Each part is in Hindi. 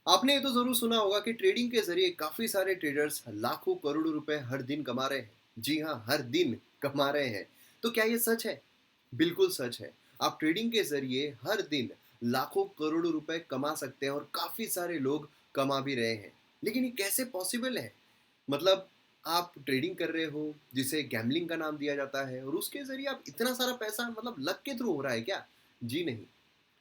आपने ये तो ज़रूर सुना होगा कि ट्रेडिंग के ज़रिए काफ़ी सारे ट्रेडर्स लाखों करोड़ों रुपए हर दिन कमा रहे हैं। जी हाँ, हर दिन कमा रहे हैं। तो क्या ये सच है? बिल्कुल सच है। आप ट्रेडिंग के ज़रिए हर दिन लाखों करोड़ों रुपए कमा सकते हैं और काफ़ी सारे लोग कमा भी रहे हैं। लेकिन ये कैसे पॉसिबल है? मतलब आप ट्रेडिंग कर रहे हो, जिसे गैम्बलिंग का नाम दिया जाता है और उसके ज़रिए आप इतना सारा पैसा मतलब लक के थ्रू हो रहा है क्या? जी नहीं।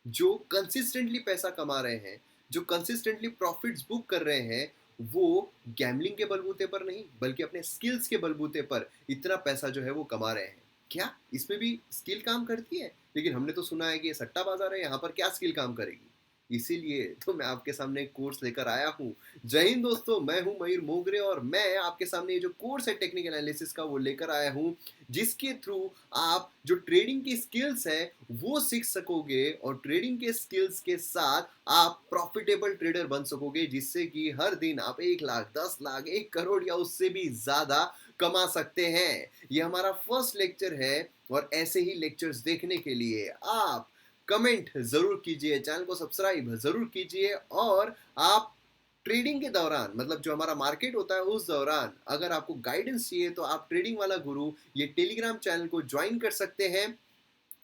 जो कंसिस्टेंटली पैसा कमा रहे हैं, जो कंसिस्टेंटली प्रॉफिट्स बुक कर रहे हैं, वो गैम्बलिंग के बलबूते पर नहीं, बल्कि अपने स्किल्स के बलबूते पर इतना पैसा जो है वो कमा रहे हैं। क्या इसमें भी स्किल काम करती है? लेकिन हमने तो सुना है कि ये सट्टा बाज़ार है, यहाँ पर क्या स्किल काम करेगी? इसीलिए तो मैं आपके सामने एक कोर्स लेकर आया हूँ। जय हिंद दोस्तों, मैं हूँ मयूर मोगरे और मैं आपके सामने ये जो कोर्स है टेक्निकल एनालिसिस का वो लेकर आया हूँ, जिसके थ्रू आप जो ट्रेडिंग की स्किल्स है वो सीख सकोगे और ट्रेडिंग के स्किल्स के साथ आप प्रॉफिटेबल ट्रेडर बन सकोगे, जिससे कि हर दिन आप 1 लाख 10 लाख 1 करोड़ या उससे भी ज्यादा कमा सकते हैं। ये हमारा फर्स्ट लेक्चर है और ऐसे ही लेक्चर्स देखने के लिए आप कमेंट जरूर कीजिए, चैनल को सब्सक्राइब जरूर कीजिए और आप ट्रेडिंग के दौरान मतलब जो हमारा मार्केट होता है उस दौरान अगर आपको गाइडेंस चाहिए तो आप ट्रेडिंग वाला गुरु ये टेलीग्राम चैनल को ज्वाइन कर सकते हैं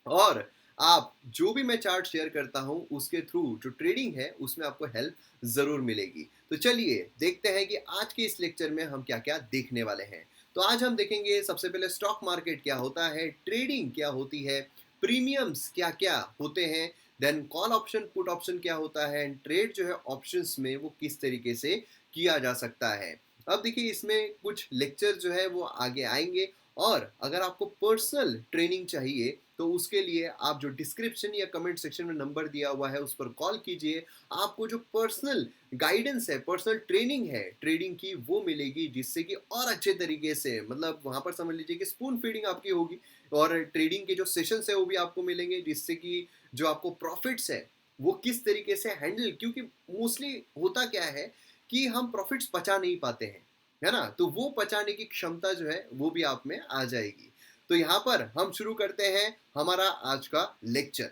और आप जो भी मैं चार्ट शेयर करता हूं उसके थ्रू जो ट्रेडिंग है उसमें आपको हेल्प जरूर मिलेगी। तो चलिए देखते हैं कि आज के इस लेक्चर में हम क्या क्या देखने वाले हैं। तो आज हम देखेंगे सबसे पहले स्टॉक मार्केट क्या होता है, ट्रेडिंग क्या होती है, प्रीमियम्स क्या क्या होते हैं, then call option put option क्या होता है एंड ट्रेड जो है ऑप्शंस में वो किस तरीके से किया जा सकता है। अब देखिए इसमें कुछ लेक्चर जो है वो आगे आएंगे और अगर आपको पर्सनल ट्रेनिंग चाहिए तो उसके लिए आप जो डिस्क्रिप्शन या कमेंट सेक्शन में नंबर दिया हुआ है उस पर कॉल कीजिए। आपको जो पर्सनल गाइडेंस है, पर्सनल ट्रेनिंग है ट्रेडिंग की वो मिलेगी, जिससे कि और अच्छे तरीके से मतलब वहां पर समझ लीजिए कि स्पून फीडिंग आपकी होगी और ट्रेडिंग के जो सेशंस है वो भी आपको मिलेंगे, जिससे कि जो आपको प्रॉफिट्स है वो किस तरीके से हैंडल, क्योंकि मोस्टली होता क्या है कि हम प्रॉफिट्स पचा नहीं पाते हैं, है ना? तो वो पचाने की क्षमता जो है वो भी आप में आ जाएगी। तो यहाँ पर हम शुरू करते हैं हमारा आज का लेक्चर।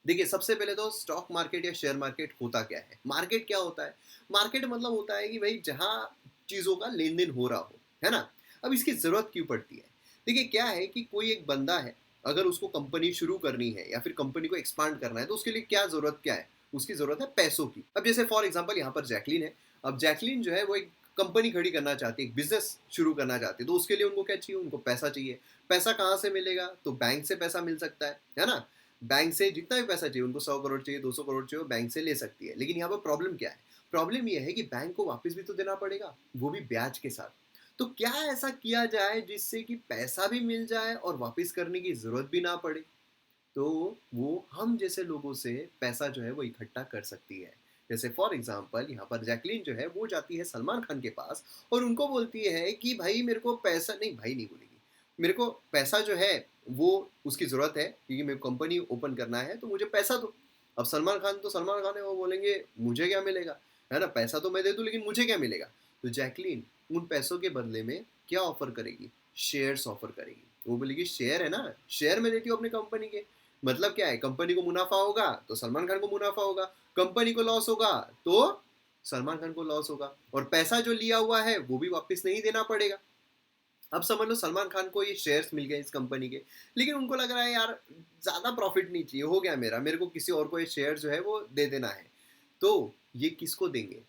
देखिए सबसे पहले तो स्टॉक मार्केट या शेयर मार्केट होता क्या है? मार्केट क्या होता है? मार्केट मतलब होता है कि भाई जहाँ चीज़ों का लेन देन हो रहा हो, है ना? अब इसकी ज़रूरत क्यों पड़ती है? देखिए क्या है कि कोई एक बंदा है, अगर उसको कंपनी शुरू करनी है या फिर कंपनी को एक्सपांड करना है तो उसके लिए क्या ज़रूरत क्या है? उसकी ज़रूरत है पैसों की। अब जैसे फॉर एग्जाम्पल यहाँ पर जैकलीन है। अब जैकलीन जो है वो एक कंपनी खड़ी करना चाहती है, एक बिजनेस शुरू करना चाहती है, तो उसके लिए उनको क्या चाहिए? उनको पैसा चाहिए। पैसा कहाँ से मिलेगा? तो बैंक से पैसा मिल सकता है ना? बैंक से जितना भी पैसा चाहिए, उनको 100 करोड़ चाहिए, 200 करोड़ चाहिए, वो बैंक से ले सकती है। लेकिन यहाँ पर प्रॉब्लम क्या है? प्रॉब्लम ये है कि बैंक को वापस भी तो देना पड़ेगा, वो भी ब्याज के साथ। तो क्या ऐसा किया जाए जिससे कि पैसा भी मिल जाए और वापस करने की जरूरत भी ना पड़े? तो वो हम जैसे लोगों से पैसा जो है वो इकट्ठा कर सकती है। जैसे फॉर एग्जांपल यहाँ पर जैकलीन जो है वो जाती है सलमान खान के पास और उनको बोलती है कि भाई मेरे को पैसा नहीं, भाई नहीं बोलेगी, मेरे को पैसा जो है वो उसकी ज़रूरत है क्योंकि मेरे को कंपनी ओपन करना है तो मुझे पैसा दो। अब सलमान खान तो सलमान खान है, वो बोलेंगे मुझे क्या मिलेगा, है ना? पैसा तो मैं दे दूँ लेकिन मुझे क्या मिलेगा? तो जैकलीन उन पैसों के बदले में क्या ऑफर करेगी? शेयर्स ऑफर करेगी। वो बोलेगी शेयर है ना, शेयर में देती हूँ अपनी कंपनी के। मतलब क्या है? कंपनी को मुनाफा होगा तो सलमान खान को मुनाफा होगा, कंपनी को लॉस होगा तो सलमान खान को लॉस होगा और पैसा जो लिया हुआ है वो भी वापस नहीं देना पड़ेगा। अब समझ लो सलमान खान को ये शेयर्स मिल गए इस कंपनी के, लेकिन उनको लग रहा है यार ज्यादा प्रॉफिट नहीं चाहिए, हो गया मेरा, मेरे को किसी और को ये शेयर जो है वो दे देना है। तो ये किसको देंगे?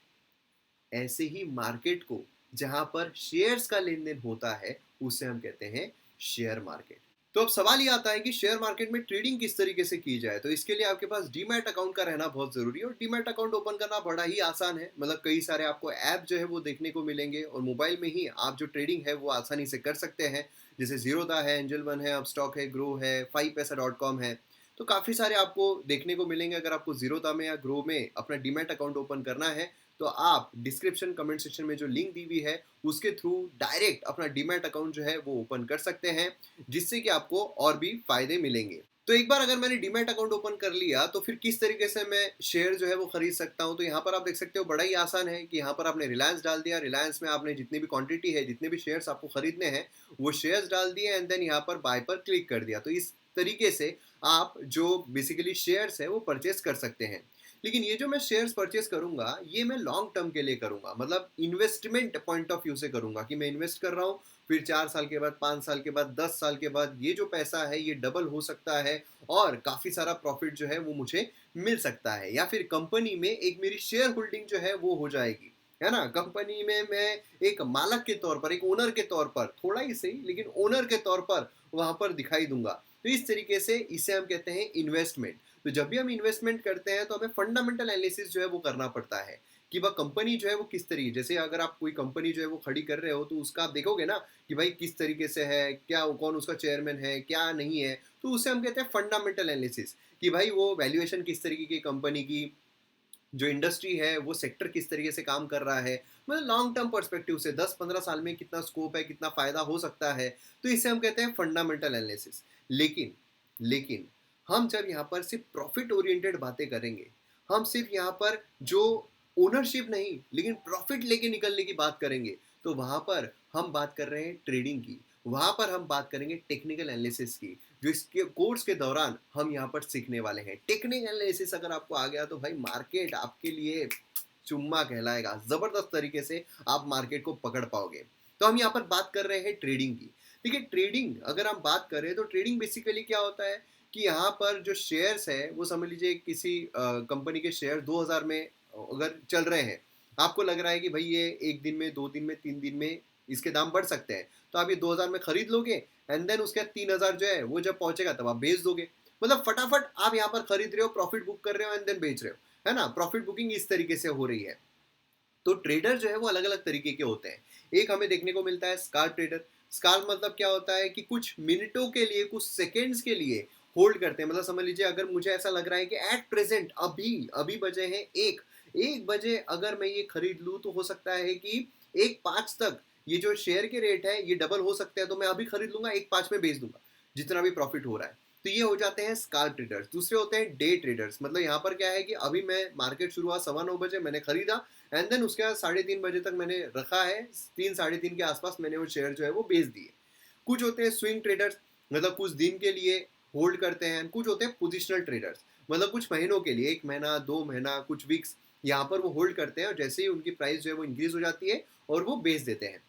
ऐसे ही मार्केट को, जहां पर शेयर्स का लेन देन होता है, उसे हम कहते हैं शेयर मार्केट। तो अब सवाल ये आता है कि शेयर मार्केट में ट्रेडिंग किस तरीके से की जाए। तो इसके लिए आपके पास डीमैट अकाउंट का रहना बहुत जरूरी है और डीमैट अकाउंट ओपन करना बड़ा ही आसान है। मतलब कई सारे आपको ऐप जो है वो देखने को मिलेंगे और मोबाइल में ही आप जो ट्रेडिंग है वो आसानी से कर सकते हैं। जैसे जीरोदा है, एंजल वन है, अपस्टॉक है, ग्रो है, 5पैसा.com है। तो काफ़ी सारे आपको देखने को मिलेंगे। अगर आपको जीरोदा में या ग्रो में अपना डीमैट अकाउंट ओपन करना है तो आप डिस्क्रिप्शन कमेंट सेक्शन में जो लिंक दी हुई है उसके थ्रू डायरेक्ट अपना डीमैट अकाउंट जो है वो ओपन कर सकते हैं, जिससे कि आपको और भी फायदे मिलेंगे। तो एक बार अगर मैंने डीमैट अकाउंट ओपन कर लिया तो फिर किस तरीके से मैं शेयर जो है वो खरीद सकता हूँ? तो यहाँ पर आप देख सकते हो बड़ा ही आसान है कि यहाँ पर आपने रिलायंस डाल दिया, रिलायंस में आपने जितनी भी क्वांटिटी है, जितने भी शेयर्स आपको खरीदने हैं वो शेयर्स डाल दिए एंड देन यहाँ पर बाय पर क्लिक कर दिया। तो इस तरीके से आप जो बेसिकली शेयर्स है वो परचेस कर सकते हैं। लेकिन ये जो मैं शेयर्स परचेस करूंगा ये मैं लॉन्ग टर्म के लिए करूंगा, मतलब इन्वेस्टमेंट पॉइंट ऑफ व्यू से करूंगा कि मैं इन्वेस्ट कर रहा हूँ, फिर 4 साल के बाद, 5 साल के बाद, 10 साल के बाद ये जो पैसा है ये डबल हो सकता है और काफी सारा प्रॉफिट जो है वो मुझे मिल सकता है, या फिर कंपनी में एक मेरी शेयर होल्डिंग जो है वो हो जाएगी, है ना। कंपनी में मैं एक मालक के तौर पर, एक ओनर के तौर पर, थोड़ा ही सही लेकिन ओनर के तौर पर वहां पर दिखाई दूंगा। तो इस तरीके से इसे हम कहते हैं इन्वेस्टमेंट। तो जब भी हम इन्वेस्टमेंट करते हैं तो हमें फंडामेंटल एनालिसिस जो है वो करना पड़ता है कि वह कंपनी जो है वो किस तरीके, जैसे अगर आप कोई कंपनी जो है वो खड़ी कर रहे हो तो उसका आप देखोगे ना कि भाई किस तरीके से है, क्या कौन उसका चेयरमैन है, क्या नहीं है, तो उसे हम कहते हैं फंडामेंटल एनालिसिस कि भाई वो वैल्यूएशन किस तरीके की कंपनी की, जो इंडस्ट्री है वो सेक्टर किस तरीके से काम कर रहा है, मतलब लॉन्ग टर्म पर्सपेक्टिव से 10-15 साल में कितना स्कोप है, कितना फायदा हो सकता है, तो इसे हम कहते हैं फंडामेंटल एनालिसिस। लेकिन लेकिन हम जब यहाँ पर सिर्फ प्रॉफिट ओरिएंटेड बातें करेंगे, हम सिर्फ यहाँ पर जो ओनरशिप नहीं लेकिन प्रॉफिट लेके निकलने की बात करेंगे, तो वहां पर हम बात कर रहे हैं ट्रेडिंग की, वहां पर हम बात करेंगे टेक्निकल एनालिसिस की, जो इसके कोर्स के दौरान हम यहाँ पर सीखने वाले हैं। टेक्निकल एनालिसिस अगर आपको आ गया तो भाई मार्केट आपके लिए चुम्मा कहलाएगा, जबरदस्त तरीके से आप मार्केट को पकड़ पाओगे। तो हम यहाँ पर बात कर रहे हैं ट्रेडिंग की। देखिए ट्रेडिंग अगर हम बात करें तो ट्रेडिंग बेसिकली क्या होता है कि यहाँ पर जो शेयर्स है वो समझ लीजिए किसी कंपनी के शेयर 2000 में अगर चल रहे हैं, आपको लग रहा है कि भाई ये एक दिन में, 2 दिन में, 3 दिन में इसके दाम बढ़ सकते हैं, तो आप ये 2000 में खरीद लोगे एंड देन उसके बाद 3000 जो है वो जब पहुंचेगा तब आप बेच दोगे। मतलब फटाफट आप यहाँ पर खरीद रहे हो, प्रॉफिट बुक कर रहे हो एंड देन बेच रहे हो, है ना। प्रॉफिट बुकिंग इस तरीके से हो रही है। तो ट्रेडर जो है वो अलग अलग तरीके के होते हैं। एक हमें देखने को मिलता है स्कार ट्रेडर। स्कार मतलब क्या होता है कि कुछ मिनटों के लिए, कुछ सेकेंड्स के लिए होल्ड करते हैं। मतलब समझ लीजिए अगर मुझे ऐसा लग रहा है कि एट प्रेजेंट अभी अभी बजे हैं 1 बजे अगर मैं ये खरीद लूँ तो हो सकता है कि 1:05 तक ये जो शेयर के रेट है ये डबल हो सकते हैं, तो मैं अभी खरीद लूंगा, 1:05 में बेच दूंगा जितना भी प्रॉफिट हो रहा है। तो ये हो जाते हैं स्कार ट्रेडर्स। दूसरे होते हैं डे ट्रेडर्स। मतलब यहाँ पर क्या है कि अभी मैं मार्केट शुरू हुआ 9:15 मैंने खरीदा एंड देन उसके बाद 3:30 बजे तक मैंने रखा है, 3 साढ़े 3 के आसपास मैंने वो शेयर जो है वो बेच दिए। कुछ होते हैं स्विंग ट्रेडर्स, मतलब कुछ दिन के लिए होल्ड करते हैं। कुछ होते हैं पोजिशनल ट्रेडर्स, मतलब कुछ महीनों के लिए, 1 महीना, 2 महीना, कुछ वीक्स यहाँ पर वो होल्ड करते हैं और जैसे ही उनकी प्राइस जो है वो इंक्रीज हो जाती है और वो बेच देते हैं।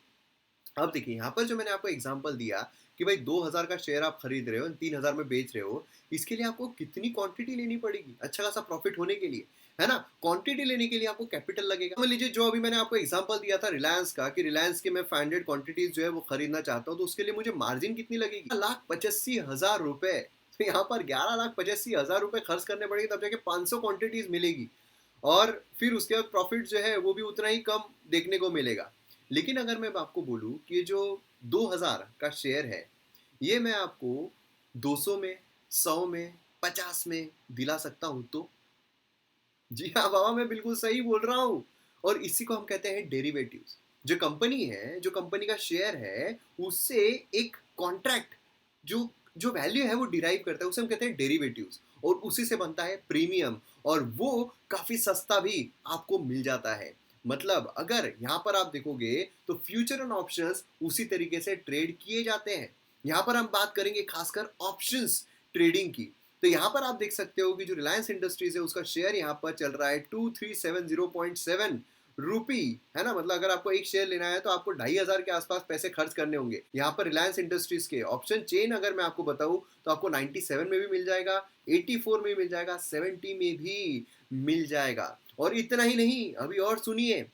अब देखिए यहाँ पर जो मैंने आपको एग्जांपल दिया कि भाई 2000 का शेयर आप खरीद रहे हो, 3000 में बेच रहे हो, इसके लिए आपको कितनी क्वांटिटी लेनी पड़ेगी अच्छा खासा प्रॉफिट होने के लिए, है ना। क्वांटिटी लेने के लिए आपको कैपिटल लगेगा। मान लीजिए जो अभी मैंने आपको एग्जांपल दिया था रिलायंस का, कि रिलायंस के मैं 500 क्वांटिटीज जो है वो खरीदना चाहता हूँ, तो उसके लिए मुझे मार्जिन कितनी लगेगी, 1,85,000 रुपए। तो यहाँ पर 11,85,000 रुपए खर्च करने पड़ेंगे तब जाके 500 क्वांटिटीज मिलेगी, और फिर उसके बाद प्रॉफिट जो है वो भी उतना ही कम देखने को मिलेगा। लेकिन अगर मैं आपको बोलूं कि जो 2000 का शेयर है ये मैं आपको 200 में, 100 में, 50 में दिला सकता हूं, तो जी हाँ बाबा, मैं बिल्कुल सही बोल रहा हूँ। और इसी को हम कहते हैं डेरिवेटिव्स। जो कंपनी है, जो कंपनी का शेयर है, उससे एक कॉन्ट्रैक्ट जो जो वैल्यू है वो डिराइव करता है, उसे हम कहते हैं डेरिवेटिव्स, और उसी से बनता है प्रीमियम, और वो काफी सस्ता भी आपको मिल जाता है। मतलब अगर यहाँ पर आप देखोगे तो फ्यूचर एंड ऑप्शंस उसी तरीके से ट्रेड किए जाते हैं। यहाँ पर हम बात करेंगे खासकर ऑप्शंस ट्रेडिंग की। तो यहाँ पर आप देख सकते हो कि जो रिलायंस इंडस्ट्रीज है उसका शेयर यहाँ पर चल रहा है 2370.7 रुपी, है ना। मतलब अगर आपको एक शेयर लेना है तो आपको 2500 के आसपास पैसे खर्च करने होंगे। यहाँ पर रिलायंस इंडस्ट्रीज के ऑप्शन चेन अगर मैं आपको बताऊं तो आपको 97 में भी मिल जाएगा, 84 में भी मिल जाएगा, 70 में भी मिल जाएगा। और इतना ही नहीं, अभी और सुनिए,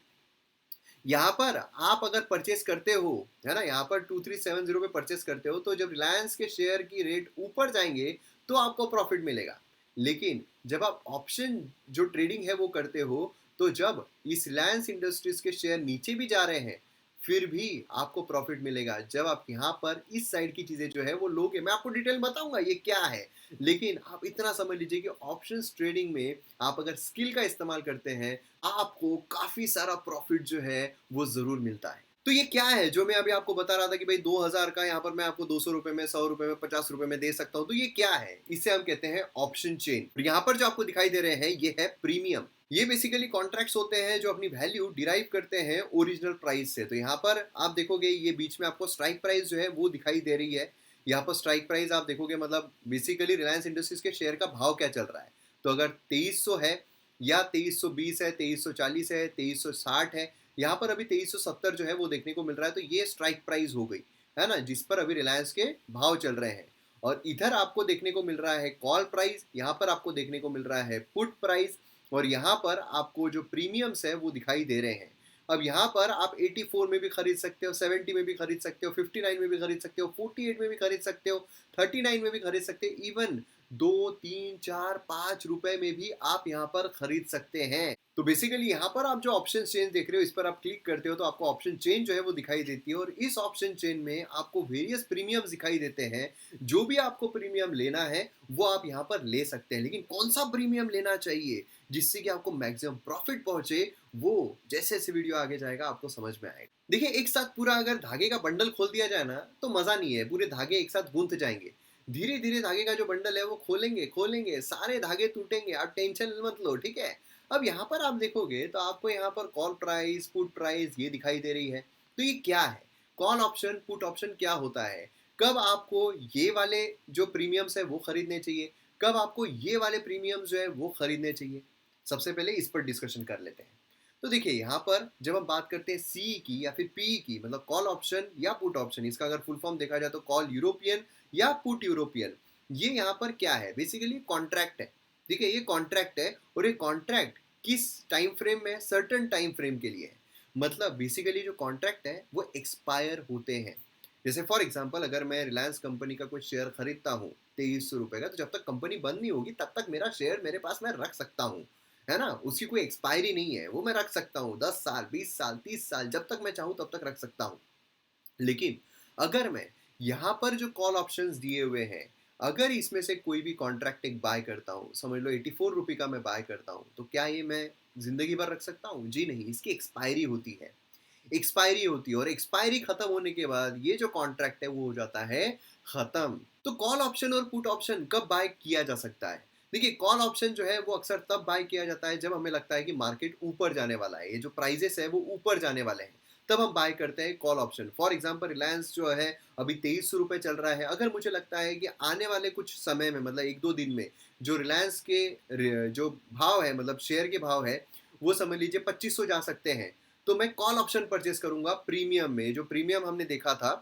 यहाँ पर आप अगर परचेस करते हो, है ना, यहाँ पर 2370 पे परचेस करते हो, तो जब रिलायंस के शेयर की रेट ऊपर जाएंगे तो आपको प्रॉफिट मिलेगा। लेकिन जब आप ऑप्शन जो ट्रेडिंग है वो करते हो, तो जब इस रिलायंस इंडस्ट्रीज के शेयर नीचे भी जा रहे हैं फिर भी आपको प्रॉफिट मिलेगा, जब आप यहाँ पर इस साइड की चीजें जो है वो लोगे। मैं आपको डिटेल बताऊंगा ये क्या है, लेकिन आप इतना समझ लीजिए कि ऑप्शंस ट्रेडिंग में आप अगर स्किल का इस्तेमाल करते हैं, आपको काफी सारा प्रॉफिट जो है वो जरूर मिलता है। तो ये क्या है जो मैं अभी आपको बता रहा था कि भाई 2000 का यहाँ पर मैं आपको 200 रुपए में, 100 रुपए में, 50 रुपए में दे सकता हूँ, तो ये क्या है, इसे हम कहते हैं ऑप्शन चेन। यहाँ पर जो आपको दिखाई दे रहे हैं ये है प्रीमियम। ये बेसिकली कॉन्ट्रैक्ट्स होते हैं जो अपनी वैल्यू डिराइव करते हैं ओरिजिनल प्राइस से। तो यहाँ पर आप देखोगे ये बीच में आपको स्ट्राइक प्राइस जो है वो दिखाई दे रही है। यहाँ पर स्ट्राइक प्राइस आप देखोगे, मतलब बेसिकली रिलायंस इंडस्ट्रीज के शेयर का भाव क्या चल रहा है। तो अगर 2300 है या 2320 है, 2340 है, 2360 है, यहाँ पर अभी 2370 जो है वो देखने को मिल रहा है। तो ये स्ट्राइक प्राइस हो गई, है ना, जिस पर अभी रिलायंस के भाव चल रहे हैं। और इधर आपको देखने को मिल रहा है कॉल प्राइस, यहाँ पर आपको देखने को मिल रहा है पुट प्राइस, और यहाँ पर आपको जो प्रीमियम्स है वो दिखाई दे रहे हैं। अब यहाँ पर आप 84 में भी खरीद सकते हो, 70 में भी खरीद सकते हो, 59 में भी खरीद सकते हो, 48 में भी खरीद सकते हो, 39 में भी खरीद सकते हो, इवन 2, 3, 4, 5 रुपए में भी आप यहाँ पर खरीद सकते हैं। तो बेसिकली यहाँ पर आप जो ऑप्शन चेंज देख रहे हो, इस पर आप क्लिक करते हो तो आपको ऑप्शन चेंज जो है वो दिखाई देती है, और इस ऑप्शन चेंज में आपको वेरियस प्रीमियम्स दिखाई देते हैं। जो भी आपको प्रीमियम लेना है वो आप यहाँ पर ले सकते हैं, लेकिन कौन सा प्रीमियम लेना चाहिए जिससे कि आपको मैक्सिमम प्रॉफिट पहुंचे, वो जैसे जैसे वीडियो आगे जाएगा आपको समझ में आएगा। देखिए, एक साथ पूरा अगर धागे का बंडल खोल दिया जाए ना तो मजा नहीं है, पूरे धागे एक साथ गूंथ जाएंगे। धीरे धीरे धागे का जो बंडल है वो खोलेंगे खोलेंगे, सारे धागे टूटेंगे, आप टेंशन मत लो, ठीक है। अब यहाँ पर आप देखोगे तो आपको यहाँ पर कॉल प्राइस, पुट प्राइस ये दिखाई दे रही है। तो ये क्या है, कॉल ऑप्शन, पुट ऑप्शन क्या होता है, कब आपको ये वाले जो प्रीमियम्स है वो खरीदने चाहिए, कब आपको ये वाले प्रीमियम्स जो है वो खरीदने चाहिए, सबसे पहले इस पर डिस्कशन कर लेते हैं। तो देखिए, यहाँ पर जब हम बात करते हैं सी की या फिर पी की, मतलब कॉल ऑप्शन या पुट ऑप्शन, इसका अगर फुल फॉर्म देखा जाए तो कॉल यूरोपियन या पुट यूरोपियन, ये यहाँ पर क्या है, बेसिकली कॉन्ट्रैक्ट है। ठीक है, ये कॉन्ट्रैक्ट है, और ये कॉन्ट्रैक्ट किस टाइम फ्रेम में, सर्टन टाइम फ्रेम के लिए है। मतलब बेसिकली जो कॉन्ट्रैक्ट है वो एक्सपायर होते हैं। जैसे फॉर एग्जांपल, अगर मैं रिलायंस कंपनी का कोई शेयर खरीदता हूँ 2300 रुपए का, तो जब तक कंपनी बंद नहीं होगी तब तक मेरा शेयर मेरे पास मैं रख सकता हूँ, है ना। उसकी कोई एक्सपायरी नहीं है, वो मैं रख सकता हूँ 10 साल, 20 साल, 30 साल, जब तक मैं चाहूँ तब तक रख सकता हूँ। लेकिन अगर मैं यहाँ पर जो कॉल ऑप्शंस दिए हुए हैं, अगर इसमें से कोई भी कॉन्ट्रैक्ट एक बाय करता हूँ, समझ लो 84 रुपये का मैं बाय करता हूँ, तो क्या ये मैं जिंदगी भर रख सकता हूँ? जी नहीं, इसकी एक्सपायरी होती है। एक्सपायरी होती है, और एक्सपायरी खत्म होने के बाद ये जो कॉन्ट्रैक्ट है वो हो जाता है खत्म। तो कॉल ऑप्शन और पुट ऑप्शन कब बाय किया जा सकता है? देखिए, कॉल ऑप्शन जो है वो अक्सर तब बाय किया जाता है जब हमें लगता है कि मार्केट ऊपर जाने वाला है, ये जो प्राइजेस है वो ऊपर जाने वाले हैं, तब हम बाय करते हैं call option. For example, Reliance जो है अभी 2300 रुपये चल रहा है, अगर मुझे लगता है कि आने वाले कुछ समय में, मतलब 1-2 दिन में, जो रिलायंस के जो भाव है, मतलब शेयर के भाव है, वो समझ लीजिए 2500 जा सकते हैं, तो मैं कॉल ऑप्शन परचेस करूंगा प्रीमियम में। जो प्रीमियम हमने देखा था,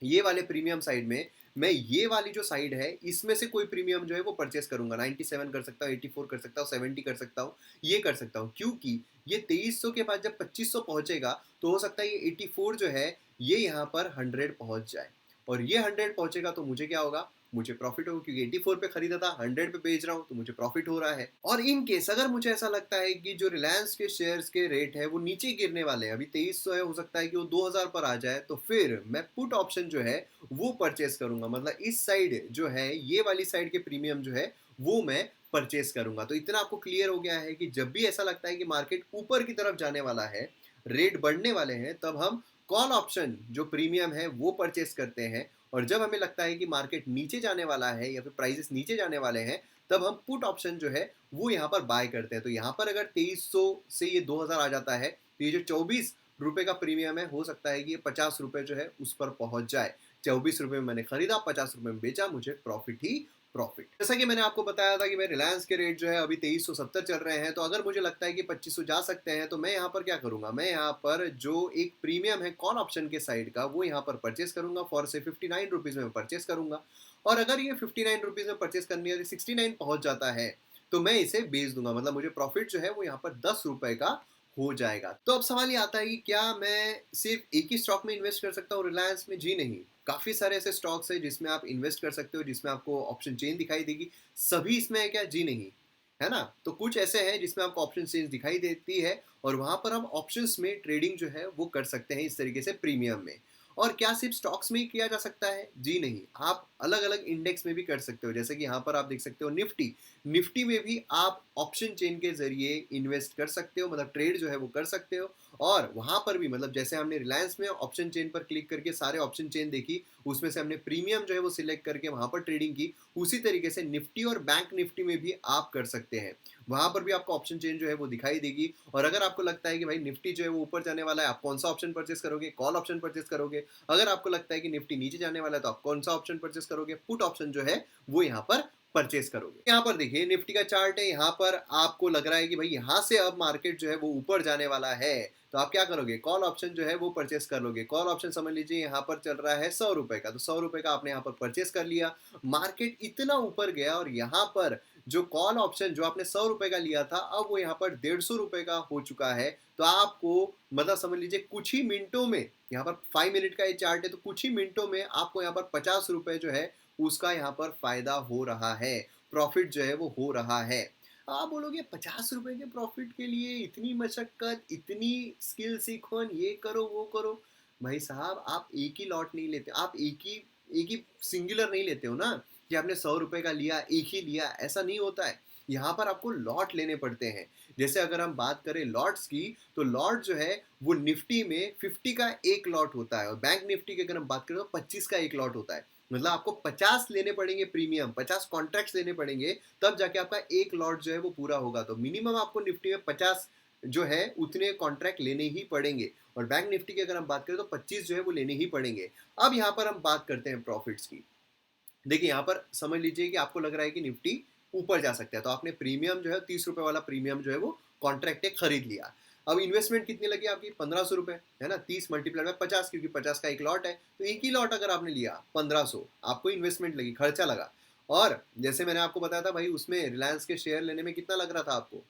ये वाले प्रीमियम साइड में, मैं ये वाली जो साइड है इसमें से कोई प्रीमियम जो है वो परचेस करूंगा। 97 कर सकता हूँ, 84 कर सकता हूँ, 70 कर सकता हूँ, ये कर सकता हूँ, क्योंकि ये 2300 के बाद जब 2500 पहुंचेगा तो हो सकता है ये 84 जो है ये यहाँ पर 100 पहुंच जाए, और ये 100 पहुंचेगा तो मुझे क्या होगा, मुझे प्रॉफिट होगा, क्योंकि 84 पे खरीदा था, 100 पे बेच रहा हूँ, तो मुझे प्रॉफिट हो रहा है। और इन केस अगर मुझे ऐसा लगता है कि जो रिलायंस के शेयर्स के रेट है वो नीचे गिरने वाले हैं, अभी 2300 है, हो सकता है कि वो 2000 पर आ जाए, तो फिर मैं पुट ऑप्शन जो है वो परचेस करूंगा। मतलब इस साइड जो है, ये वाली साइड के प्रीमियम जो है वो मैं परचेस करूंगा। तो इतना आपको क्लियर हो गया है कि जब भी ऐसा लगता है कि मार्केट ऊपर की तरफ जाने वाला है, रेट बढ़ने वाले हैं, तब हम कॉल ऑप्शन जो प्रीमियम है वो परचेस करते हैं। और जब हमें लगता है कि मार्केट नीचे जाने वाला है या फिर प्राइसेस नीचे जाने वाले हैं, तब हम पुट ऑप्शन जो है वो यहाँ पर बाय करते हैं। तो यहाँ पर अगर 2300 से ये 2000 आ जाता है, तो ये जो 24 रुपये का प्रीमियम है, हो सकता है कि ये 50 रुपये जो है उस पर पहुंच जाए। 24 रुपये में मैंने खरीदा, 50 रुपये में बेचा, मुझे प्रॉफिट ही प्रॉफिट। जैसा कि मैंने आपको बताया था कि मैं रिलायंस के रेट जो है अभी 2370 चल रहे हैं, तो अगर मुझे लगता है कि 2500 जा सकते हैं, तो मैं यहाँ पर क्या करूंगा, मैं यहाँ पर जो एक प्रीमियम है कॉल ऑप्शन के साइड का, वो यहाँ पर परचेस करूंगा। फॉर से 59 रुपीज़ में परचेस करूंगा, और अगर ये 59 रुपीज़ में परचेस करनी है, 69 पहुंच जाता है, तो मैं इसे बेच दूंगा। मतलब मुझे प्रॉफिट जो है वो यहाँ पर 10 रुपए का हो जाएगा। तो अब सवाल ये आता है कि क्या मैं सिर्फ एक ही स्टॉक में इन्वेस्ट कर सकता हूँ रिलायंस में? जी नहीं, काफ़ी सारे ऐसे स्टॉक्स हैं जिसमें आप इन्वेस्ट कर सकते हो, जिसमें आपको ऑप्शन चेन दिखाई देगी। सभी इसमें है क्या? जी नहीं, है ना। तो कुछ ऐसे हैं जिसमें आपको ऑप्शन चेन दिखाई देती है, और वहां पर हम ऑप्शंस में ट्रेडिंग जो है वो कर सकते हैं इस तरीके से प्रीमियम में। और क्या सिर्फ स्टॉक्स में ही किया जा सकता है? जी नहीं, आप अलग अलग इंडेक्स में भी कर सकते हो। जैसे कि यहाँ पर आप देख सकते हो निफ्टी, निफ्टी में भी आप ऑप्शन चेन के जरिए इन्वेस्ट कर सकते हो, मतलब ट्रेड जो है वो कर सकते हो। और वहां पर भी, मतलब जैसे हमने रिलायंस में ऑप्शन चेन पर क्लिक करके सारे ऑप्शन चेन देखी, उसमें से हमने प्रीमियम जो है वो सिलेक्ट करके वहां पर ट्रेडिंग की, उसी तरीके से निफ्टी और बैंक निफ्टी में भी आप कर सकते हैं। वहां पर भी आपको ऑप्शन चेन जो है वो दिखाई देगी। और अगर आपको लगता है कि भाई निफ्टी जो है वो ऊपर जाने वाला है, आप कौन सा ऑप्शन परचेस करोगे? कॉल ऑप्शन परचेस करोगे। अगर आपको लगता है कि निफ्टी नीचे जाने वाला है, तो आप कौन सा ऑप्शन परचेस करोगे? पुट ऑप्शन जो है वो यहाँ पर परचेस करोगे। यहाँ पर देखिए निफ्टी का चार्ट है, यहाँ पर आपको लग रहा है कि भाई यहाँ से अब मार्केट जो है वो ऊपर जाने वाला है, तो आप क्या करोगे, कॉल ऑप्शन जो है वो परचेस कर लोगे। कॉल ऑप्शन समझ लीजिए यहाँ पर चल रहा है 100 रुपए का, तो 100 रुपए का आपने यहाँ पर परचेस कर लिया। मार्केट इतना ऊपर गया और यहाँ पर जो कॉल ऑप्शन जो आपने 100 रुपए का लिया था, अब वो यहाँ पर 150 रुपए का हो चुका है। तो आपको मतलब समझ लीजिए कुछ ही मिनटों में, यहाँ पर 5 मिनट का ये चार्ट है, तो कुछ ही मिनटों में आपको यहाँ पर 50 रुपए जो है उसका यहाँ पर फायदा हो रहा है, प्रॉफिट जो है वो हो रहा है। आप बोलोगे 50 रुपए के प्रॉफिट के लिए इतनी मशक्कत, इतनी स्किल सीखो, ये करो वो करो। भाई साहब आप एक ही लॉट नहीं लेते, आप एक ही सिंगुलर नहीं लेते हो ना, कि आपने 100 रुपए का लिया, एक ही लिया, ऐसा नहीं होता है। यहाँ पर आपको लॉट लेने पड़ते हैं। जैसे अगर हम बात करें लॉट्स की, तो लॉट जो है वो निफ्टी में 50 का एक लॉट होता है, और बैंक निफ्टी की अगर हम बात करें तो 25 का एक लॉट होता है। मतलब आपको 50 लेने पड़ेंगे प्रीमियम, 50 कॉन्ट्रैक्ट्स लेने पड़ेंगे, तब जाके आपका एक लॉट जो है वो पूरा होगा। तो मिनिमम आपको निफ्टी में 50 जो है उतने कॉन्ट्रैक्ट लेने ही पड़ेंगे, और बैंक निफ्टी की अगर हम बात करें तो 25 जो है वो लेने ही पड़ेंगे। अब यहाँ पर हम बात करते हैं प्रॉफिट्स की। देखिए यहाँ पर समझ लीजिए कि आपको लग रहा है कि निफ्टी ऊपर जा सकता है, तो आपने प्रीमियम जो है 30 रुपए वाला प्रीमियम जो है वो कॉन्ट्रैक्ट एक खरीद लिया। अब इन्वेस्टमेंट कितनी लगी आपकी, 1500 रुपए, है ना, 30 मल्टीप्लाई में 50, क्योंकि 50 का एक लॉट है, तो एक ही लॉट अगर आपने लिया 1500, आपको इन्वेस्टमेंट लगी, खर्चा लगा। और जैसे मैंने आपको बताया था भाई, उसमें रिलायंस के शेयर लेने में कितना लग रहा था आपको,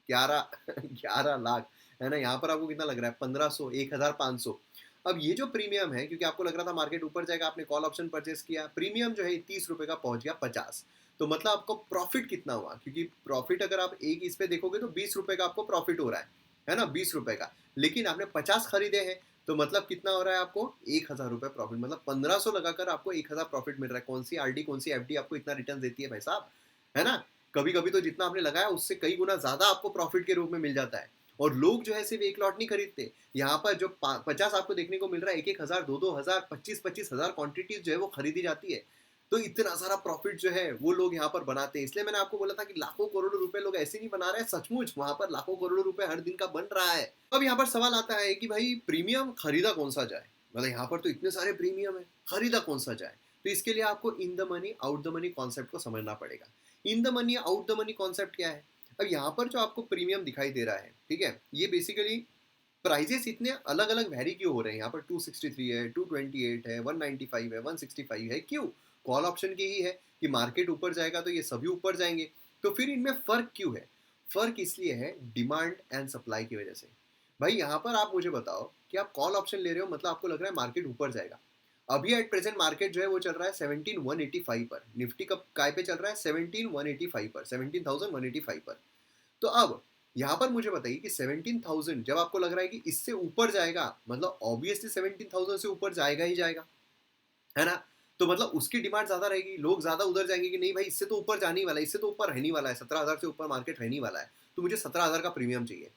11 11 लाख, है ना। यहाँ पर आपको कितना लग रहा है, 1500, 1500। अब ये जो प्रीमियम है, क्योंकि आपको लग रहा था मार्केट ऊपर जाएगा, आपने कॉल ऑप्शन परचेस किया, प्रीमियम जो है 30 रुपए का पहुंच गया 50। तो मतलब आपको प्रॉफिट कितना हुआ, क्योंकि प्रॉफिट अगर आप एक इस पे देखोगे तो 20 रुपए का आपको प्रॉफिट हो रहा है ना, 20 रुपए का। लेकिन आपने 50 खरीदे हैं, तो मतलब कितना हो रहा है आपको, 1000 रुपए प्रॉफिट। मतलब 1500 लगाकर आपको 1000 प्रॉफिट मिल रहा है। कौन सी आरडी, कौन सी एफडी आपको इतना रिटर्न देती है भाई साहब, है ना। कभी कभी तो जितना आपने लगाया उससे कई गुना ज्यादा आपको प्रॉफिट के रूप में मिल जाता है। और लोग जो है सिर्फ एक लॉट नहीं खरीदते, यहाँ पर जो 50 आपको देखने को मिल रहा है, 1-1 हजार, 2-2 हजार, 25-25 हजार क्वांटिटीज जो है वो खरीदी जाती है। तो इतना सारा प्रॉफिट जो है वो लोग यहाँ पर बनाते हैं। इसलिए मैंने आपको बोला था कि लाखों करोड़ों रुपए लोग ऐसे नहीं बना रहे हैं, सचमुच वहां पर लाखों करोड़ों रुपए हर दिन का बन रहा है। अब यहाँ पर सवाल आता है कि भाई प्रीमियम खरीदा कौन सा जाए, मतलब यहाँ पर तो इतने सारे प्रीमियम है, खरीदा कौन सा जाए। तो इसके लिए आपको इन the money out the money concept को समझना पड़ेगा। इन the money out the money concept क्या है। अब यहाँ पर जो आपको प्रीमियम दिखाई दे रहा है, ठीक है, ये बेसिकली प्राइजेस इतने अलग अलग वेरी क्यों हो रहे हैं। यहाँ पर 263 है, 228 है, 195 है, 165 है, क्यों, कॉल ऑप्शन की ही है कि मार्केट ऊपर जाएगा तो ये सभी ऊपर जाएंगे। तो फिर इनमें फर्क क्यों है, फर्क इसलिए है डिमांड एंड सप्लाई की वजह से। भाई यहाँ पर आप मुझे बताओ कि आप कॉल ऑप्शन ले रहे हो, मतलब आपको लग रहा है मार्केट ऊपर जाएगा। अभी एट प्रेजेंट मार्केट जो है वो चल रहा है 17185 पर, निफ्टी कब काय पे चल रहा है, 17185 पर, 17185 पर। तो अब यहाँ पर मुझे बताइए कि 17,000 जब आपको लग रहा है कि इससे ऊपर जाएगा, मतलब ऑब्वियसली 17,000 से ऊपर जाएगा ही जाएगा, है ना। तो मतलब उसकी डिमांड ज्यादा रहेगी, लोग ज्यादा उधर जाएंगे कि नहीं भाई इससे तो ऊपर जाने ही वाला है, इससे तो ऊपर रहने वाला है, 17,000 से ऊपर मार्केट रहने वाला है, तो मुझे 17,000 का प्रीमियम चाहिए।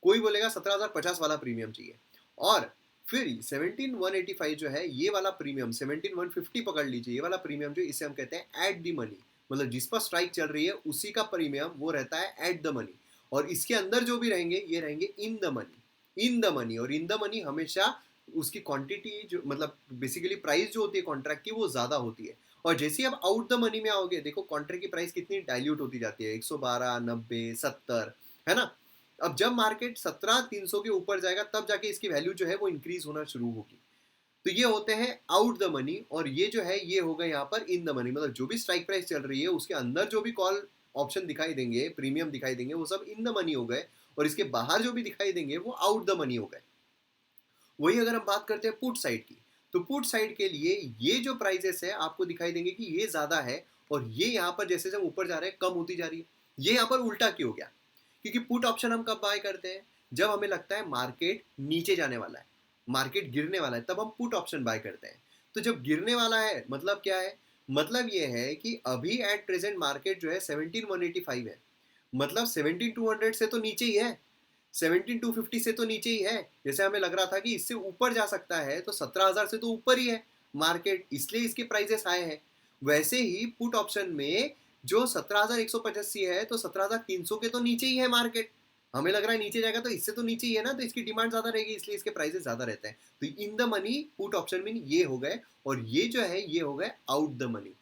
कोई बोलेगा 17,050 वाला प्रीमियम चाहिए। और फिर 17,185 जो है ये वाला प्रीमियम, 17,150 पकड़ लीजिए, ये वाला प्रीमियम जो इसे हम कहते हैं एट द मनी, मतलब जिस पर स्ट्राइक चल रही है उसी का प्रीमियम वो रहता है एट द मनी। और इसके अंदर जो भी रहेंगे ये रहेंगे इन the money, in the money. और इन द मनी हमेशा उसकी क्वांटिटी जो मतलब बेसिकली प्राइस जो होती है कॉन्ट्रैक्ट की वो ज्यादा होती है। और जैसे ही आप आउट द मनी में आओगे, देखो कॉन्ट्रैक्ट की प्राइस कितनी डाइल्यूट होती जाती है, 112, 90, 70, है ना। अब जब मार्केट 17,300 के ऊपर जाएगा तब जाके इसकी वैल्यू जो है वो इंक्रीज होना शुरू होगी। तो ये होते हैं आउट द मनी, और ये जो है ये होगा यहाँ पर इन द मनी, मतलब जो भी स्ट्राइक प्राइस चल रही है उसके अंदर जो भी कॉल ऑप्शन दिखाई देंगे, प्रीमियम दिखाई देंगे, वो सब इन द मनी हो गए, और इसके बाहर जो भी दिखाई देंगे वो आउट द मनी हो गए। वही अगर हम बात करते हैं पुट साइड की, तो पुट साइड के लिए ये जो प्राइजेस है आपको दिखाई देंगे कि ये ज्यादा है, और ये यहाँ पर जैसे हम ऊपर जा रहे हैं कम होती जा रही है। ये यहाँ पर उल्टा क्यों हो गया, क्योंकि पुट ऑप्शन हम कब बाय करते हैं, जब हमें लगता है मार्केट नीचे जाने वाला है, मार्केट गिरने वाला है, तब हम पुट ऑप्शन बाय करते हैं। तो जब गिरने वाला है मतलब क्या है, मतलब ये है कि अभी एट प्रेजेंट मार्केट जो है 17,185 है, मतलब 17,200 से तो नीचे ही है, 17,250 से तो नीचे ही है। जैसे हमें लग रहा था कि इससे ऊपर जा सकता है, तो 17,000 से तो ऊपर ही है मार्केट, इसलिए इसके प्राइजेस आए हैं। वैसे ही पुट ऑप्शन में जो 17,185 है, तो 17,300 के तो नीचे ही है मार्केट। हमें लग रहा है नीचे जाएगा, तो इससे तो नीचे ही है ना, तो इसकी डिमांड ज्यादा रहेगी, इसलिए इसके प्राइसेस ज्यादा रहते हैं। तो in the money put option में ये हो गए, और ये जो है ये हो गए out the money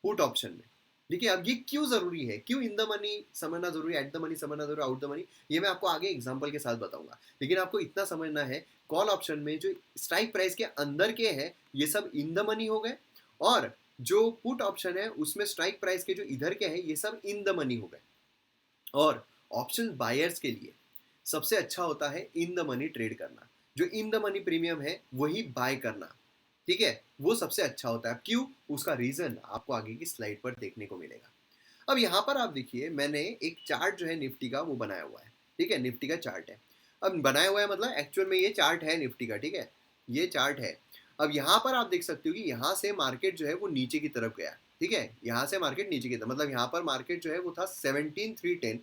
put option में। देखिए अब ये क्यों ज़रूरी है, क्यों इन द मनी समझना ज़रूरी है, एट द मनी समझना ज़रूरी है, आउट द मनी, ये मैं आपको आगे एग्जांपल के साथ बताऊंगा। लेकिन आपको इतना समझना है, कॉल ऑप्शन में जो स्ट्राइक प्राइस के अंदर के हैं ये सब इन द मनी हो गए, और जो पुट ऑप्शन है उसमें स्ट्राइक प्राइस के जो इधर के हैं ये सब इन द मनी हो गए। और ऑप्शन बायर्स के लिए सबसे अच्छा होता है इन द मनी ट्रेड करना, जो इन द मनी प्रीमियम है वही बाय करना, ठीक है, वो सबसे अच्छा होता है। क्यों, उसका रीजन आपको आगे की स्लाइड पर देखने को मिलेगा। अब यहाँ पर आप देखिए मैंने एक चार्ट जो है निफ्टी का वो बनाया हुआ है, ठीक है, निफ्टी का चार्ट है। अब बनाया हुआ है मतलब एक्चुअल में ये चार्ट है निफ्टी का, ठीक है, ये चार्ट है। अब यहाँ पर आप देख सकते हो कि यहाँ से मार्केट जो है वो नीचे की तरफ गया, ठीक है, यहाँ से मार्केट नीचे की तरफ, मतलब यहाँ पर मार्केट जो है वो था 17,310,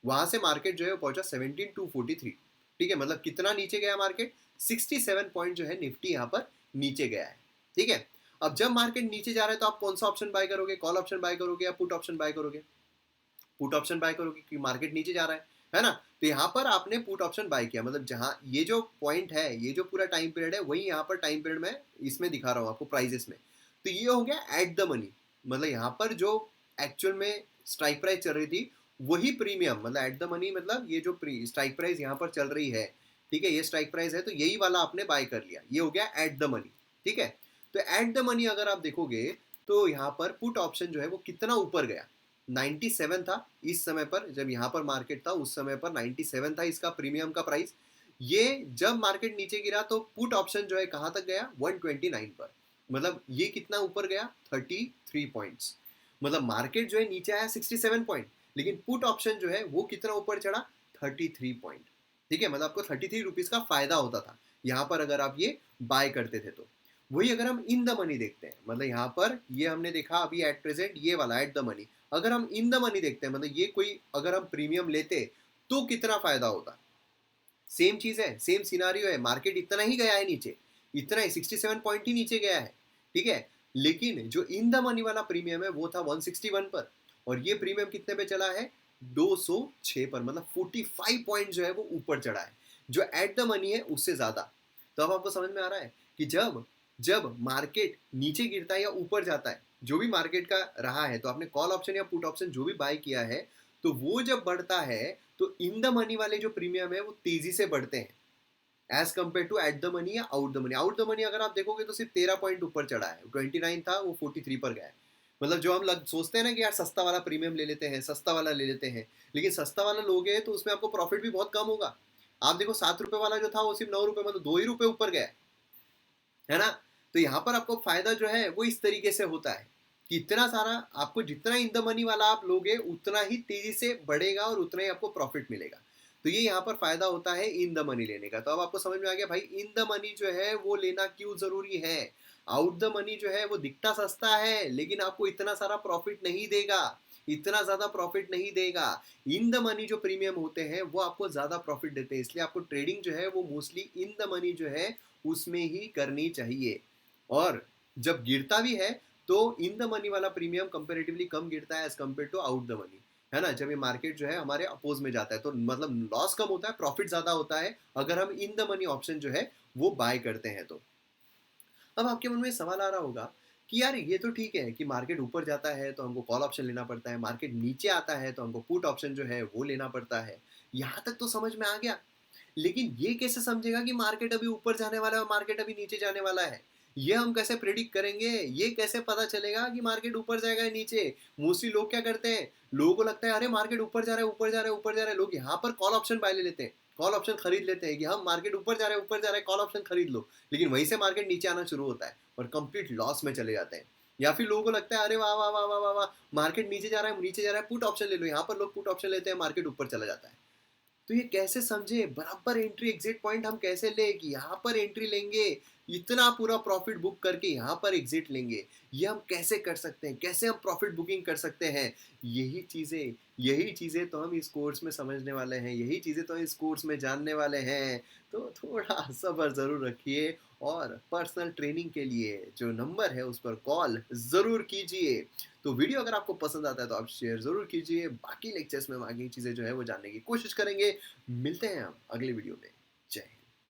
वहां से मार्केट जो है वो पहुंचा 17,243, ठीक है, मतलब कितना नीचे गया मार्केट, 67 पॉइंट जो है निफ्टी यहाँ पर नीचे गया है, ठीक है। अब जब मार्केट नीचे जा रहा है तो आप कौन सा ऑप्शन बाय करोगे, कॉल ऑप्शन बाय करोगे या पुट ऑप्शन बाय करोगे, पुट ऑप्शन बाय करोगे क्योंकि मार्केट नीचे जा रहा है ना। तो यहाँ पर आपने पुट ऑप्शन बाय किया, मतलब जहां ये जो पॉइंट है, ये जो पूरा टाइम पीरियड है वही यहाँ पर टाइम पीरियड में इसमें दिखा रहा हूँ आपको प्राइजेस में। तो ये हो गया एट द मनी, मतलब यहाँ पर जो एक्चुअल में स्ट्राइक प्राइस चल रही थी वही प्रीमियम, मतलब एट द मनी मतलब ये जो स्ट्राइक प्राइस यहाँ पर चल रही है, ठीक है, ये स्ट्राइक प्राइस है तो यही वाला आपने बाय कर लिया, ये हो गया एट द मनी, ठीक है। तो एट द मनी अगर आप देखोगे तो यहाँ पर पुट ऑप्शन जो है वो कितना ऊपर गया, 97 था इस समय पर, जब यहाँ पर मार्केट था उस समय पर 97 था इसका प्रीमियम का प्राइस। ये जब मार्केट नीचे गिरा तो पुट ऑप्शन जो है कहाँ तक गया, 129 पर, मतलब ये कितना ऊपर गया, 33 पॉइंट्स, मतलब मार्केट जो है नीचे आया 67 पॉइंट, लेकिन पुट ऑप्शन जो है वो कितना ऊपर चढ़ा, 33 पॉइंट, ठीक है, मतलब आपको 33 रुपीज का फायदा होता था यहाँ पर अगर आप ये बाय करते थे तो। वही अगर हम इन द मनी देखते हैं, मतलब यहाँ पर ये हमने देखा अभी एट प्रेजेंट ये वाला एट द मनी, अगर हम इन द मनी देखते हैं मतलब ये कोई अगर हम प्रीमियम लेते तो कितना फायदा होता, सेम चीज है, सेम सिनारियो है, मार्केट इतना ही गया है नीचे, इतना ही 67 पॉइंट ही नीचे गया है, ठीक है, लेकिन जो इन द मनी वाला प्रीमियम है वो था 161 पर, और ये प्रीमियम कितने पे चला है, 206 पर, मतलब 45 पॉइंट जो है वो ऊपर चढ़ा है, जो एट द मनी है उससे ज्यादा। तो अब आपको समझ में आ रहा है कि जब जब मार्केट नीचे गिरता है या ऊपर जाता है, जो भी मार्केट का रहा है, तो आपने कॉल ऑप्शन या पुट ऑप्शन जो भी बाय किया है तो वो जब बढ़ता है तो इन द मनी वाले जो प्रीमियम है वो तेजी से बढ़ते हैं as compare to at the money या out the money. Out the money अगर आप देखोगे तो सिर्फ 13 पॉइंट ऊपर चढ़ा है, 29 था वो 43 पर गया है। मतलब जो हम सोचते हैं ना कि यार सस्ता वाला प्रीमियम ले लेते हैं, सस्ता वाला ले लेते हैं, लेकिन सस्ता वाला लोगे तो उसमें आपको प्रॉफिट भी बहुत कम होगा। आप देखो 7 रुपए वाला जो था वो सिर्फ 9 रुपए, मतलब 2 ही रुपए ऊपर गया है ना। तो यहाँ पर आपको फायदा जो है वो इस तरीके से होता है कि इतना सारा आपको, जितना इन द मनी वाला आप लोगे उतना ही तेजी से बढ़ेगा और उतना ही आपको प्रॉफिट मिलेगा। तो ये यहाँ पर फायदा होता है इन द मनी लेने का। तो अब आपको समझ में आ गया भाई इन द मनी जो है वो लेना क्यों जरूरी है। आउट द मनी जो है वो दिखता सस्ता है लेकिन आपको इतना सारा प्रॉफिट नहीं देगा, इतना ज्यादा प्रॉफिट नहीं देगा। इन द मनी जो प्रीमियम होते हैं वो आपको ज्यादा प्रॉफिट देते हैं, इसलिए आपको ट्रेडिंग जो है वो मोस्टली इन द मनी जो है उसमें ही करनी चाहिए। और जब गिरता भी है तो इन द मनी वाला प्रीमियम कंपेरेटिवली कम गिरता है as compare to out the money, है ना। जब ये मार्केट जो है हमारे अपोज में जाता है तो मतलब लॉस कम होता है, प्रॉफिट ज्यादा होता है अगर हम इन द मनी ऑप्शन जो है वो बाय करते हैं तो। अब आपके मन में सवाल आ रहा होगा कि यार ये तो ठीक है कि मार्केट ऊपर जाता है तो हमको कॉल ऑप्शन लेना पड़ता है, मार्केट नीचे आता है तो हमको पुट ऑप्शन जो है वो लेना पड़ता है, यहाँ तक तो समझ में आ गया। लेकिन ये कैसे समझेगा कि मार्केट अभी ऊपर जाने वाला है और मार्केट अभी नीचे जाने वाला है, ये हम कैसे प्रिडिक्ट करेंगे, ये कैसे पता चलेगा कि मार्केट ऊपर जाएगा या नीचे। मोस्टली लोग क्या करते हैं, लोगों को लगता है अरे मार्केट ऊपर जा रहा है, ऊपर जा रहा है, ऊपर जा रहा है, लोग यहाँ पर कॉल ऑप्शन बाय ले लेते हैं, कॉल ऑप्शन खरीद लेते हैं कि हम मार्केट ऊपर जा रहा है, ऊपर जा रहा है, कॉल ऑप्शन खरीद लो, लेकिन वहीं से मार्केट नीचे आना शुरू होता है और कंप्लीट लॉस में चले जाते हैं। या फिर लोगों को लगता है अरे वाह वाह वाह वाह वाह वाह, मार्केट नीचे जा रहा है, नीचे जा रहा है, पुट ऑप्शन ले लो, यहाँ पर लोग पुट ऑप्शन लेते हैं, मार्केट ऊपर चला जाता है। तो ये कैसे समझे, बराबर एंट्री एग्जिट पॉइंट हम कैसे ले कि यहाँ पर एंट्री लेंगे, इतना पूरा प्रॉफिट बुक करके यहाँ पर एग्जिट लेंगे, ये हम कैसे कर सकते हैं, कैसे हम प्रॉफिट बुकिंग कर सकते हैं। यही चीज़ें तो हम इस कोर्स में समझने वाले हैं, यही चीज़ें तो इस कोर्स में जानने वाले हैं। तो थोड़ा सब्र ज़रूर रखिए और पर्सनल ट्रेनिंग के लिए जो नंबर है उस पर कॉल ज़रूर कीजिए। तो वीडियो अगर आपको पसंद आता है तो आप शेयर ज़रूर कीजिए, बाकी लेक्चर्स में हम आगे चीज़ें जो है वो जानने की कोशिश करेंगे। मिलते हैं हम अगले वीडियो में।